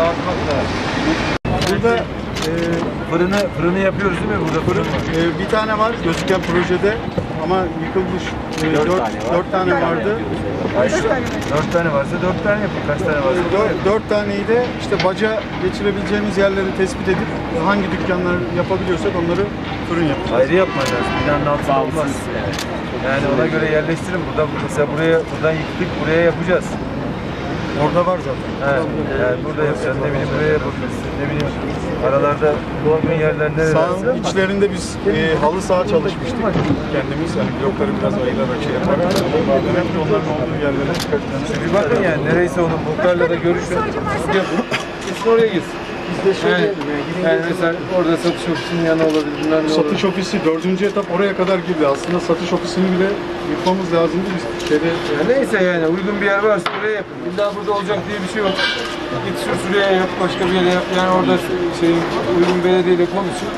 dağıtmak lazım. Burada Fırını yapıyoruz değil mi? Burada fırın var. bir tane var gözüken projede ama yıkılmış. Dört tane vardı. 4 tane varsa 4 tane yapın. Kaç tane varsa? Dört taneyi de işte baca geçirebileceğimiz yerleri tespit edip hangi dükkanlar yapabiliyorsak onları fırın yapacağız. Ayrı yapmak lazım. Binanın altında olmaz. Yani ona göre yerleştirin. Mesela buradan yıktık, buraya yapacağız. Orada var zaten. Yani burada yapacağız. Ne bileyim buraya yapacağız. Ne bileyim aralarda uygun yerler neresi? Sağın içlerinde biz halı saha çalışmıştık kendimiz. Yani blokları biraz ayırarak şey yaparak. Önemli onların olduğu yerlere çıkartacağız. Bir bakın yani nereyse onun muhtarla da görüşün. Gitsin oraya gitsin. Yani mesela orada satış ofisinin yanı olabilir. Satış ofisi 4. etap oraya kadar girdi. Aslında satış ofisini bile yıkmamız lazımdı. Biz neyse yani uygun bir yer varsa oraya yapın. İlla burada olacak diye bir şey yok. Git şuraya yap, başka bir yere yap. Yani orada uygun belediyeyle konuşun.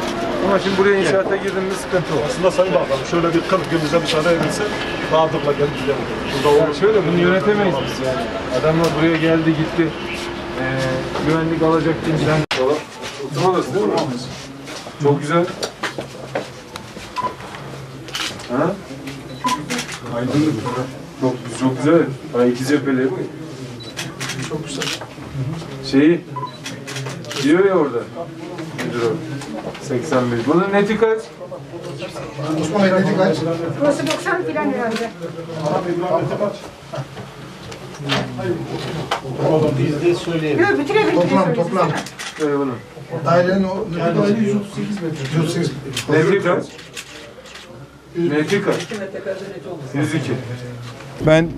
Ama şimdi buraya inşaata girdin mi sıkıntı olur. Aslında Sayın Bakanım şöyle bir 40 gün bize müsaade edilse rahatlıkla gelip gidelim. Yani şöyle bunu yönetemeyiz biz yani. Adamlar buraya geldi gitti. Güvenlik alacak kimden. Oturma odası değil mi? Çok güzel. Ha? Aydınlık. Çok güzel. Ha, 2 cepheli. Çok güzel. Diyor ya orada. Nedir o? 81. Bunun neti kaç? Osman Bey neti kaç? Burası 90 falan herhalde. Biz de söyleyelim. Yok, bütün evi Toplam. Şöyle bunu. Dairenin o neti kaç? 138 metre. 138 Neti kaç? Neti kaç? 102. Ben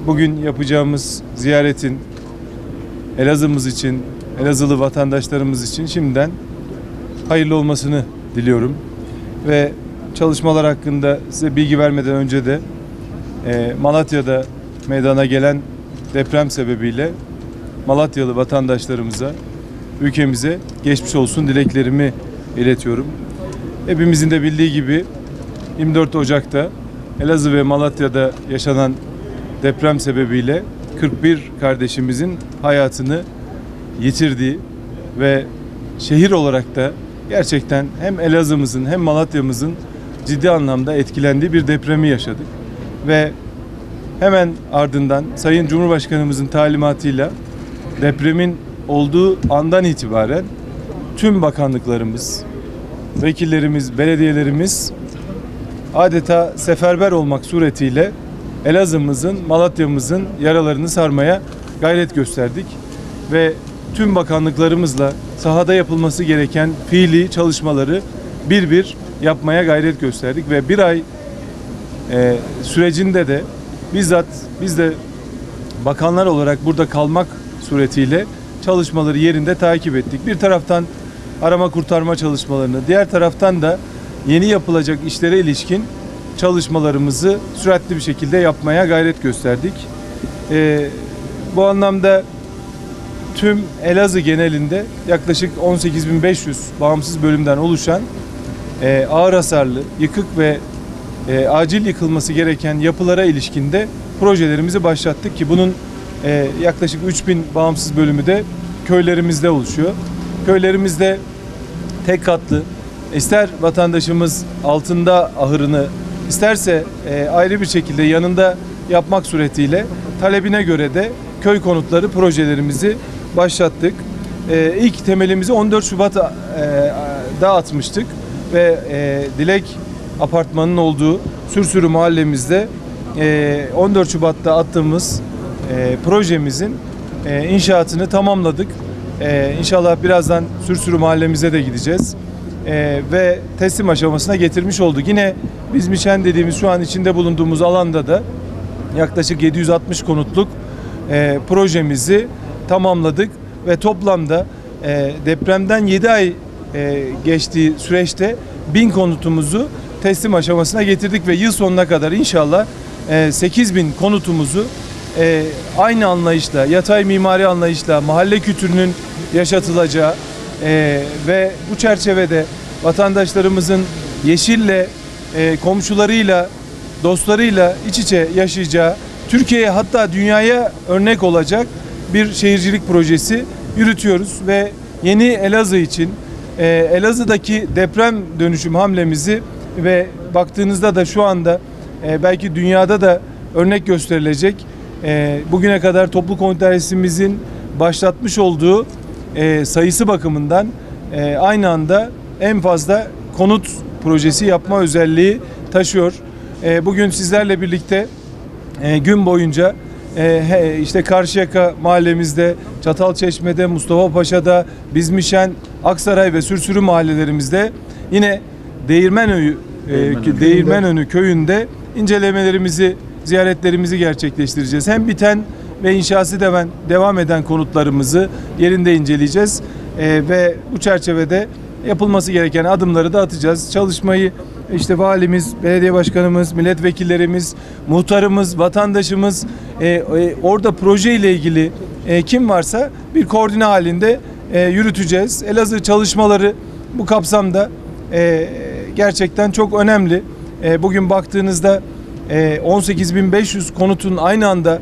bugün yapacağımız ziyaretin Elazığ'ımız için, Elazığlı vatandaşlarımız için şimdiden hayırlı olmasını diliyorum. Ve çalışmalar hakkında size bilgi vermeden önce de Malatya'da meydana gelen deprem sebebiyle Malatyalı vatandaşlarımıza, ülkemize geçmiş olsun dileklerimi iletiyorum. Hepimizin de bildiği gibi 24 Ocak'ta Elazığ ve Malatya'da yaşanan deprem sebebiyle 41 kardeşimizin hayatını yitirdiği ve şehir olarak da gerçekten hem Elazığ'ımızın hem Malatya'mızın ciddi anlamda etkilendiği bir depremi yaşadık. Ve hemen ardından Sayın Cumhurbaşkanımızın talimatıyla depremin olduğu andan itibaren tüm bakanlıklarımız, vekillerimiz, belediyelerimiz adeta seferber olmak suretiyle Elazığ'ımızın, Malatya'mızın yaralarını sarmaya gayret gösterdik. Ve tüm bakanlıklarımızla sahada yapılması gereken fiili çalışmaları bir bir yapmaya gayret gösterdik. Ve bir ay sürecinde de bizzat biz de bakanlar olarak burada kalmak suretiyle çalışmaları yerinde takip ettik. Bir taraftan arama kurtarma çalışmalarını, diğer taraftan da yeni yapılacak işlere ilişkin çalışmalarımızı süratli bir şekilde yapmaya gayret gösterdik. Bu anlamda tüm Elazığ genelinde yaklaşık 18.500 bağımsız bölümden oluşan ağır hasarlı, yıkık ve acil yıkılması gereken yapılara ilişkinde projelerimizi başlattık ki bunun yaklaşık 3000 bağımsız bölümü de köylerimizde oluşuyor. Köylerimizde tek katlı, ister vatandaşımız altında ahırını, isterse ayrı bir şekilde yanında yapmak suretiyle talebine göre de köy konutları projelerimizi başlattık. İlk temelimizi 14 Şubat'da atmıştık ve Dilek Apartmanı'nın olduğu Sürsürü mahallemizde 14 Şubat'ta attığımız projemizin inşaatını tamamladık. İnşallah birazdan Sürsürü mahallemize de gideceğiz. Ve teslim aşamasına getirmiş olduk. Yine Bizmişen dediğimiz şu an içinde bulunduğumuz alanda da yaklaşık 760 konutluk projemizi tamamladık ve toplamda depremden 7 ay geçtiği süreçte 1000 konutumuzu teslim aşamasına getirdik ve yıl sonuna kadar inşallah 8000 konutumuzu aynı anlayışla, yatay mimari anlayışla mahalle kültürünün yaşatılacağı ve bu çerçevede vatandaşlarımızın yeşille, komşularıyla, dostlarıyla iç içe yaşayacağı, Türkiye'ye hatta dünyaya örnek olacak bir şehircilik projesi yürütüyoruz ve yeni Elazığ için Elazığ'daki deprem dönüşüm hamlemizi ve baktığınızda da şu anda belki dünyada da örnek gösterilecek bugüne kadar toplu konut dairesimizin başlatmış olduğu sayısı bakımından aynı anda en fazla konut projesi yapma özelliği taşıyor. Bugün sizlerle birlikte gün boyunca işte Karşıyaka mahallemizde, Çatalçeşme'de, Mustafa'paşa'da, Bizmişen, Aksaray ve Sürsürü mahallelerimizde yine Değirmenönü köyünde incelemelerimizi, ziyaretlerimizi gerçekleştireceğiz. Hem biten ve inşası devam eden konutlarımızı yerinde inceleyeceğiz ve bu çerçevede yapılması gereken adımları da atacağız. Çalışmayı işte valimiz, belediye başkanımız, milletvekillerimiz, muhtarımız, vatandaşımız orada proje ile ilgili kim varsa bir koordine halinde yürüteceğiz. Elazığ çalışmaları bu kapsamda gerçekten çok önemli. Bugün baktığınızda 18.500 konutun aynı anda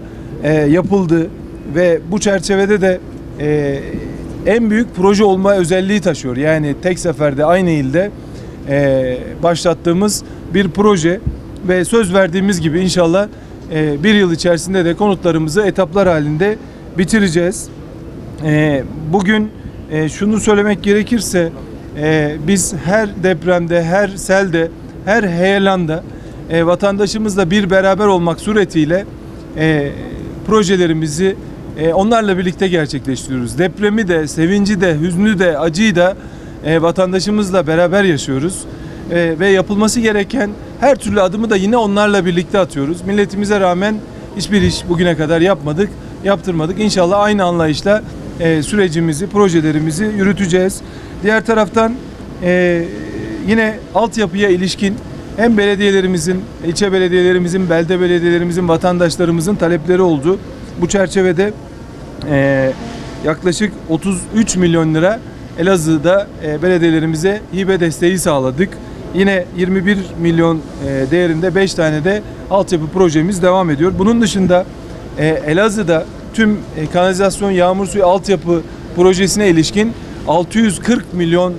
yapıldığı ve bu çerçevede de en büyük proje olma özelliği taşıyor. Yani tek seferde aynı ilde başlattığımız bir proje ve söz verdiğimiz gibi inşallah bir yıl içerisinde de konutlarımızı etaplar halinde bitireceğiz. Bugün şunu söylemek gerekirse biz her depremde, her selde, her heyelanda vatandaşımızla bir beraber olmak suretiyle projelerimizi onlarla birlikte gerçekleştiriyoruz. Depremi de, sevinci de, hüznü de, acıyı da vatandaşımızla beraber yaşıyoruz. Ve yapılması gereken her türlü adımı da yine onlarla birlikte atıyoruz. Milletimize rağmen hiçbir iş bugüne kadar yaptırmadık. İnşallah aynı anlayışla sürecimizi, projelerimizi yürüteceğiz. Diğer taraftan yine altyapıya ilişkin hem belediyelerimizin, ilçe belediyelerimizin, belde belediyelerimizin, vatandaşlarımızın talepleri oldu. Bu çerçevede yaklaşık 33 milyon lira Elazığ'da belediyelerimize hibe desteği sağladık. Yine 21 milyon değerinde 5 tane de altyapı projemiz devam ediyor. Bunun dışında Elazığ'da tüm kanalizasyon, yağmur suyu altyapı projesine ilişkin 640 milyon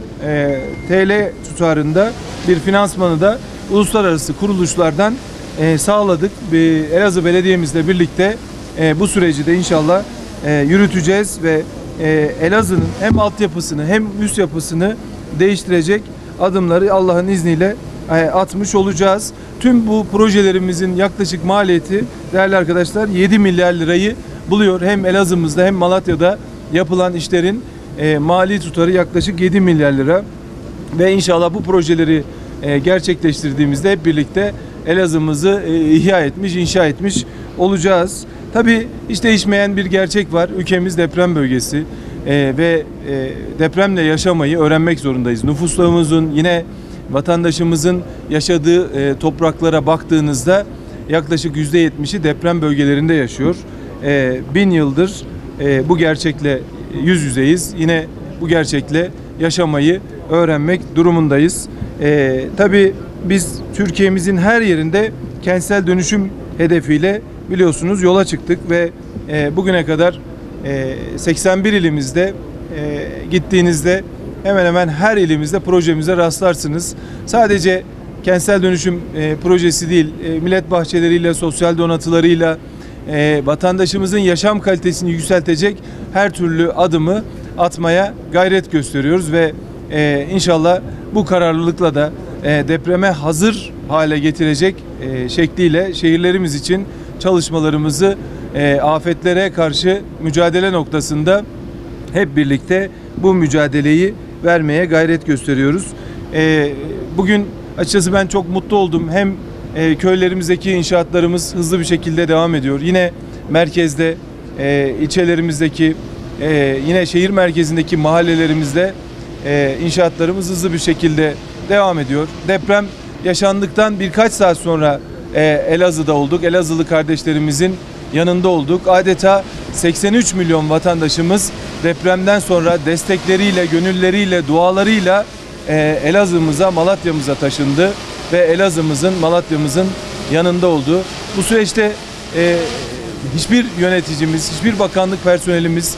TL tutarında bir finansmanı da uluslararası kuruluşlardan sağladık. Elazığ Belediye'mizle birlikte bu süreci de inşallah yürüteceğiz ve Elazığ'ın hem altyapısını hem üst yapısını değiştirecek adımları Allah'ın izniyle atmış olacağız. Tüm bu projelerimizin yaklaşık maliyeti değerli arkadaşlar 7 milyar lirayı buluyor. Hem Elazığ'ımızda hem Malatya'da yapılan işlerin mali tutarı yaklaşık 7 milyar lira ve inşallah bu projeleri gerçekleştirdiğimizde hep birlikte Elazığ'ımızı ihya etmiş, inşa etmiş olacağız. Tabii hiç değişmeyen bir gerçek var. Ülkemiz deprem bölgesi ve depremle yaşamayı öğrenmek zorundayız. Nüfuslarımızın yine vatandaşımızın yaşadığı topraklara baktığınızda yaklaşık %70'i deprem bölgelerinde yaşıyor. 1000 yıldır bu gerçekle yüz yüzeyiz. Yine bu gerçekle yaşamayı öğrenmek durumundayız. Tabii biz Türkiye'mizin her yerinde kentsel dönüşüm hedefiyle biliyorsunuz yola çıktık ve bugüne kadar 81 ilimizde gittiğinizde hemen hemen her ilimizde projemize rastlarsınız. Sadece kentsel dönüşüm projesi değil, millet bahçeleriyle, sosyal donatılarıyla vatandaşımızın yaşam kalitesini yükseltecek her türlü adımı atmaya gayret gösteriyoruz ve inşallah bu kararlılıkla da depreme hazır hale getirecek şekliyle şehirlerimiz için çalışmalarımızı afetlere karşı mücadele noktasında hep birlikte bu mücadeleyi vermeye gayret gösteriyoruz. Bugün açıkçası ben çok mutlu oldum. Hem köylerimizdeki inşaatlarımız hızlı bir şekilde devam ediyor. Yine merkezde, ilçelerimizdeki, yine şehir merkezindeki mahallelerimizde inşaatlarımız hızlı bir şekilde devam ediyor. Deprem yaşandıktan birkaç saat sonra Elazığ'da olduk. Elazığlı kardeşlerimizin yanında olduk. Adeta 83 milyon vatandaşımız depremden sonra destekleriyle, gönülleriyle, dualarıyla Elazığ'ımıza, Malatya'mıza taşındı ve Elazığ'ımızın, Malatya'mızın yanında oldu. Bu süreçte hiçbir yöneticimiz, hiçbir bakanlık personelimiz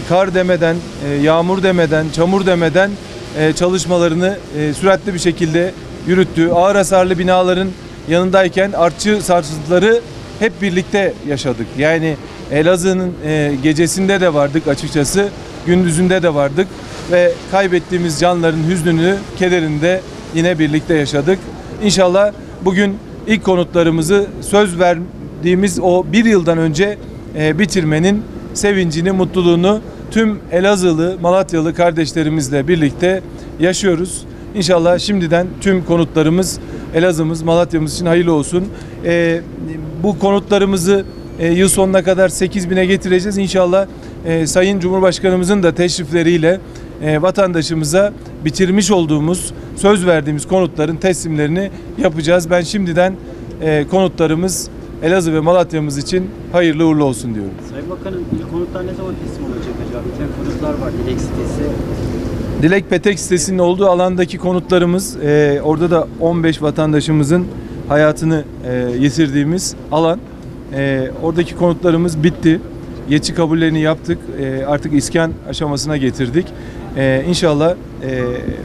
kar demeden, yağmur demeden, çamur demeden çalışmalarını süratli bir şekilde yürüttü. Ağır hasarlı binaların yanındayken artçı sarsıntıları hep birlikte yaşadık. Yani Elazığ'ın gecesinde de vardık açıkçası, gündüzünde de vardık ve kaybettiğimiz canların hüznünü, kederini de yine birlikte yaşadık. İnşallah bugün ilk konutlarımızı söz verdiğimiz o bir yıldan önce bitirmenin sevincini, mutluluğunu tüm Elazığlı, Malatyalı kardeşlerimizle birlikte yaşıyoruz. İnşallah şimdiden tüm konutlarımız Elazığ'ımız, Malatya'mız için hayırlı olsun. Bu konutlarımızı yıl sonuna kadar 8.000'e getireceğiz. İnşallah Sayın Cumhurbaşkanımızın da teşrifleriyle vatandaşımıza bitirmiş olduğumuz, söz verdiğimiz konutların teslimlerini yapacağız. Ben şimdiden konutlarımız Elazığ ve Malatya'mız için hayırlı uğurlu olsun diyorum. Sayın Bakanım, ilk konutlar ne zaman teslim olacak acaba? Biten konutlar var, Dilek sitesi. Dilek Petek sitesinin olduğu alandaki konutlarımız, orada da 15 vatandaşımızın hayatını yitirdiğimiz alan. Oradaki konutlarımız bitti. Yetki kabullerini yaptık. Artık iskan aşamasına getirdik. İnşallah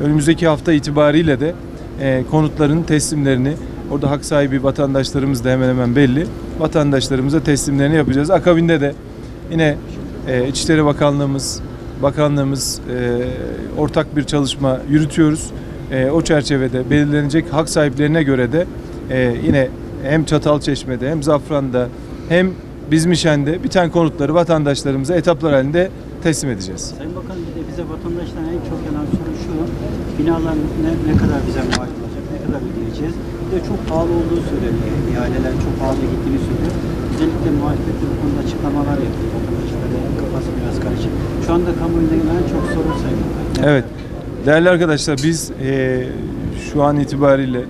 önümüzdeki hafta itibariyle de konutların teslimlerini, orada hak sahibi vatandaşlarımız da hemen hemen belli. Vatandaşlarımıza teslimlerini yapacağız. Akabinde de yine İçişleri Bakanlığımız ortak bir çalışma yürütüyoruz. O çerçevede belirlenecek hak sahiplerine göre de yine hem Çatalçeşme'de hem Zafran'da hem Bizmişen'de biten konutları vatandaşlarımıza etaplar halinde teslim edeceğiz. Sayın Bakanım, bir de bize vatandaştan en çok gelen soru şu: binalar ne kadar bize mal olacak, ne kadar ödeyeceğiz? Bir de çok pahalı olduğu söyleniyor. İhaleler çok pahalı gittiğini söylüyor. Özellikle muhalefette bu konuda açıklamalar yapıyor. Vatandaşların kafası biraz karışık. Şu anda kamuoyunda gelen çok soru Sayın Bakanım. Evet. Değerli arkadaşlar, biz şu an itibariyle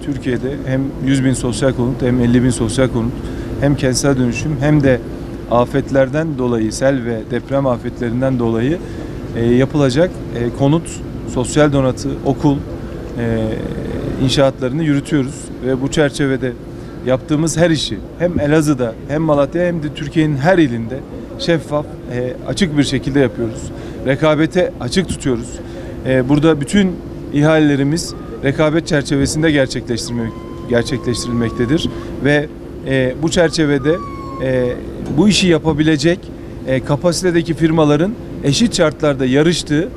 Türkiye'de hem 100.000 sosyal konut hem 50.000 sosyal konut hem kentsel dönüşüm hem de afetlerden dolayı, sel ve deprem afetlerinden dolayı yapılacak konut, sosyal donatı, okul inşaatlarını yürütüyoruz ve bu çerçevede yaptığımız her işi hem Elazığ'da hem Malatya hem de Türkiye'nin her ilinde şeffaf, açık bir şekilde yapıyoruz. Rekabete açık tutuyoruz. Burada bütün ihalelerimiz rekabet çerçevesinde gerçekleştirilmektedir ve bu çerçevede bu işi yapabilecek kapasitedeki firmaların eşit şartlarda yarıştığı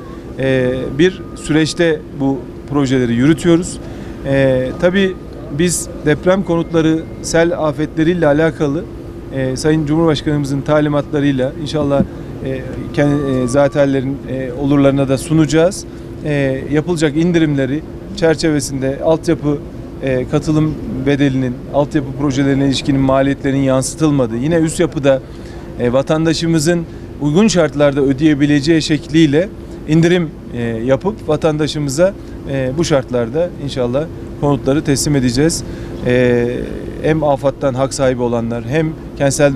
bir süreçte bu projeleri yürütüyoruz. Tabii biz deprem konutları, sel afetleriyle alakalı Sayın Cumhurbaşkanımızın talimatlarıyla inşallah zatenlerin olurlarına da sunacağız. Yapılacak indirimleri çerçevesinde altyapı katılım bedelinin, altyapı projelerine ilişkin maliyetlerin yansıtılmadığı, yine üst yapıda vatandaşımızın uygun şartlarda ödeyebileceği şekliyle indirim yapıp vatandaşımıza bu şartlarda inşallah konutları teslim edeceğiz. Hem AFAD'dan hak sahibi olanlar hem kentsel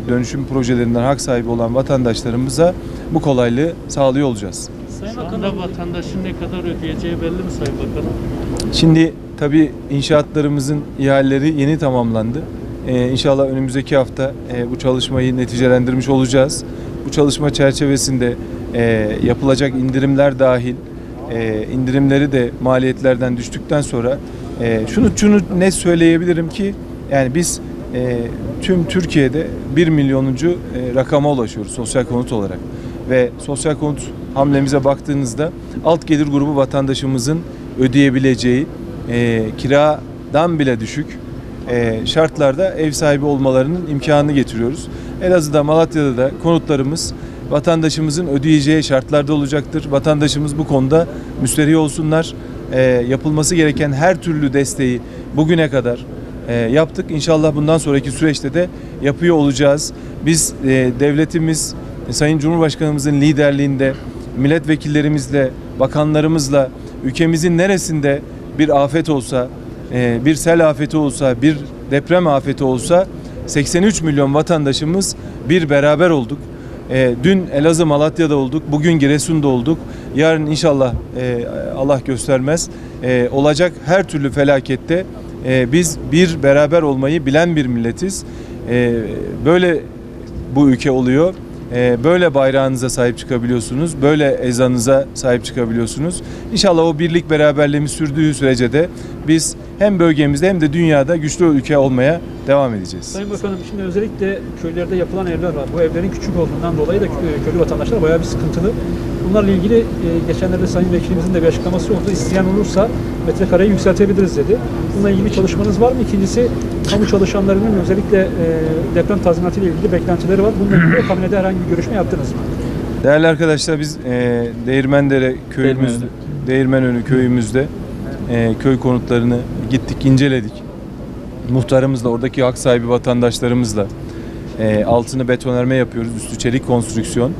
dönüşüm projelerinden hak sahibi olan vatandaşlarımıza bu kolaylığı sağlıyor olacağız. Sayın Bakanım, vatandaşın ne kadar ödeyeceği belli mi Sayın Bakanım? Şimdi tabii inşaatlarımızın ihaleleri yeni tamamlandı. İnşallah önümüzdeki hafta bu çalışmayı neticelendirmiş olacağız. Bu çalışma çerçevesinde yapılacak indirimler dahil indirimleri de maliyetlerden düştükten sonra şunu net söyleyebilirim ki yani biz tüm Türkiye'de 1 milyonuncu rakama ulaşıyoruz sosyal konut olarak ve sosyal konut hamlemize baktığınızda alt gelir grubu vatandaşımızın ödeyebileceği kiradan bile düşük şartlarda ev sahibi olmalarının imkanını getiriyoruz. Elazığ'da, Malatya'da da konutlarımız vatandaşımızın ödeyeceği şartlarda olacaktır. Vatandaşımız bu konuda müsterih olsunlar. Yapılması gereken her türlü desteği bugüne kadar yaptık. İnşallah bundan sonraki süreçte de yapıyor olacağız. Biz devletimiz, Sayın Cumhurbaşkanımızın liderliğinde milletvekillerimizle, bakanlarımızla ülkemizin neresinde bir afet olsa, bir sel afeti olsa, bir deprem afeti olsa 83 milyon vatandaşımız bir beraber olduk. Dün Elazığ Malatya'da olduk, bugün Giresun'da olduk. Yarın inşallah Allah göstermez olacak her türlü felakette biz bir beraber olmayı bilen bir milletiz. Böyle bu ülke oluyor. Böyle bayrağınıza sahip çıkabiliyorsunuz. Böyle ezanınıza sahip çıkabiliyorsunuz. İnşallah o birlik beraberliğimiz sürdüğü sürece de biz hem bölgemizde hem de dünyada güçlü ülke olmaya devam edeceğiz. Sayın Bakanım, şimdi özellikle köylerde yapılan evler var. Bu evlerin küçük olduğundan dolayı da köylü vatandaşlar bayağı bir sıkıntılı. Bunlarla ilgili geçenlerde Sayın Vekilimizin de bir açıklaması oldu. İsteyen olursa metrekareyi yükseltebiliriz dedi. Bununla ilgili çalışmanız var mı? İkincisi, kamu çalışanlarının özellikle deprem tazminatı ile ilgili beklentileri var. Bununla ilgili kabinede herhangi bir görüşme yaptınız mı? Değerli arkadaşlar, biz Değirmendere köyümüzde, Değirmenönü köyümüzde köy konutlarını gittik, inceledik. Muhtarımızla, oradaki hak sahibi vatandaşlarımızla altını betonarme yapıyoruz, üstü çelik konstrüksiyon.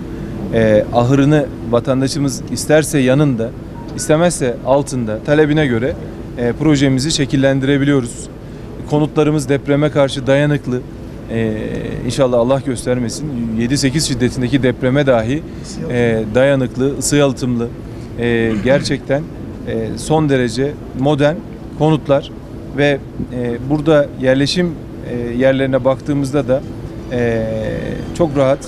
Ahırını vatandaşımız isterse yanında, istemezse altında, talebine göre projemizi şekillendirebiliyoruz. Konutlarımız depreme karşı dayanıklı. İnşallah Allah göstermesin, 7-8 şiddetindeki depreme dahi dayanıklı, ısı yalıtımlı, gerçekten son derece modern konutlar ve burada yerleşim yerlerine baktığımızda da çok rahat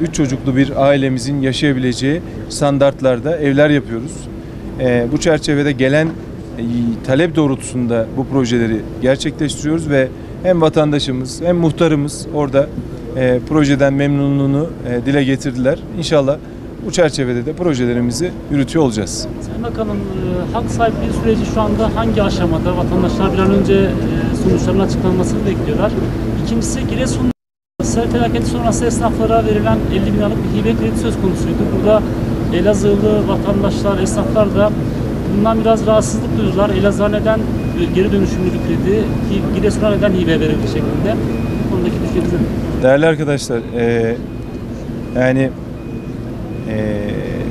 3 çocuklu bir ailemizin yaşayabileceği standartlarda evler yapıyoruz. Bu çerçevede gelen talep doğrultusunda bu projeleri gerçekleştiriyoruz ve hem vatandaşımız hem muhtarımız orada projeden memnunluğunu dile getirdiler. İnşallah bu çerçevede de projelerimizi yürütüyor olacağız. Sayın Bakanım, hak sahipliği süreci şu anda hangi aşamada? Vatandaşlar bir an önce sonuçların açıklanmasını bekliyorlar. İkincisi, Giresun sel felaketi sonrası esnaflara verilen 50 bin liralık bir hibe kredi söz konusuydu. Burada Elazığlı vatandaşlar, esnaflar da bundan biraz rahatsızlık duydular. Elazığ'a neden geri dönüşümlü bir kredi, Giresun'a neden hibe verildi şeklinde. Bu konudaki düşünceniz nedir? Değerli arkadaşlar, yani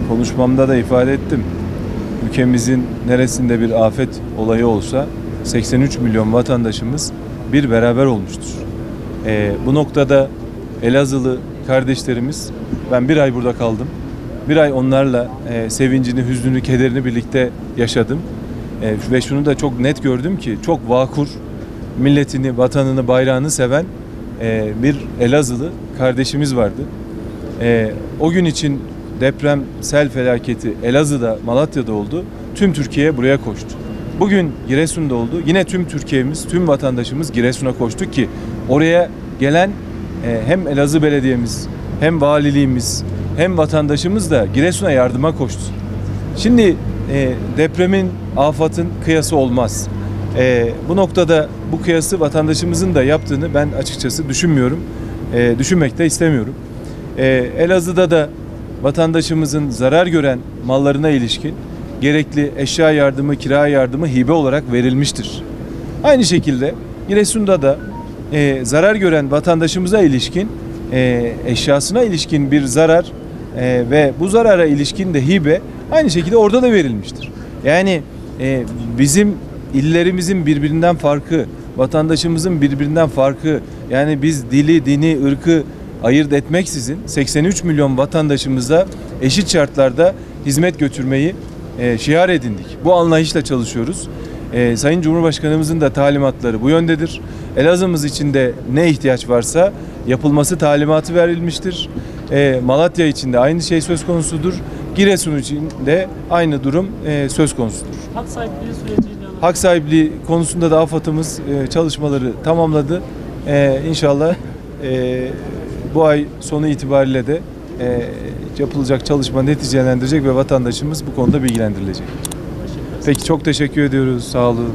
konuşmamda da ifade ettim. Ülkemizin neresinde bir afet olayı olsa 83 milyon vatandaşımız bir beraber olmuştur. Bu noktada Elazığlı kardeşlerimiz, ben bir ay burada kaldım. Bir ay onlarla sevincini, hüznünü, kederini birlikte yaşadım. Ve şunu da çok net gördüm ki çok vakur, milletini, vatanını, bayrağını seven bir Elazığlı kardeşimiz vardı. O gün için deprem, sel felaketi Elazığ'da, Malatya'da oldu. Tüm Türkiye buraya koştu. Bugün Giresun'da oldu. Yine tüm Türkiye'miz, tüm vatandaşımız Giresun'a koştu ki oraya gelen hem Elazığ Belediye'miz, hem valiliğimiz, hem vatandaşımız da Giresun'a yardıma koştu. Şimdi depremin, afatın kıyası olmaz. Bu noktada bu kıyası vatandaşımızın da yaptığını ben açıkçası düşünmüyorum. Düşünmek de istemiyorum. Elazığ'da da vatandaşımızın zarar gören mallarına ilişkin gerekli eşya yardımı, kira yardımı hibe olarak verilmiştir. Aynı şekilde Giresun'da da zarar gören vatandaşımıza ilişkin eşyasına ilişkin bir zarar ve bu zarara ilişkin de hibe aynı şekilde orada da verilmiştir. Yani bizim illerimizin birbirinden farkı, vatandaşımızın birbirinden farkı, yani biz dili, dini, ırkı ayırt etmeksizin 83 milyon vatandaşımıza eşit şartlarda hizmet götürmeyi şiar edindik. Bu anlayışla çalışıyoruz. Sayın Cumhurbaşkanımızın da talimatları bu yöndedir. Elazığ'ımız için de ne ihtiyaç varsa yapılması talimatı verilmiştir. Malatya için de aynı şey söz konusudur. Giresun için de aynı durum söz konusudur. Hak sahipliği süreciyle Hak sahipliği konusunda da AFAD'ımız çalışmaları tamamladı. İnşallah bu ay sonu itibariyle de yapılacak çalışma neticelendirecek ve vatandaşımız bu konuda bilgilendirilecek. Peki, çok teşekkür ediyoruz. Sağ olun.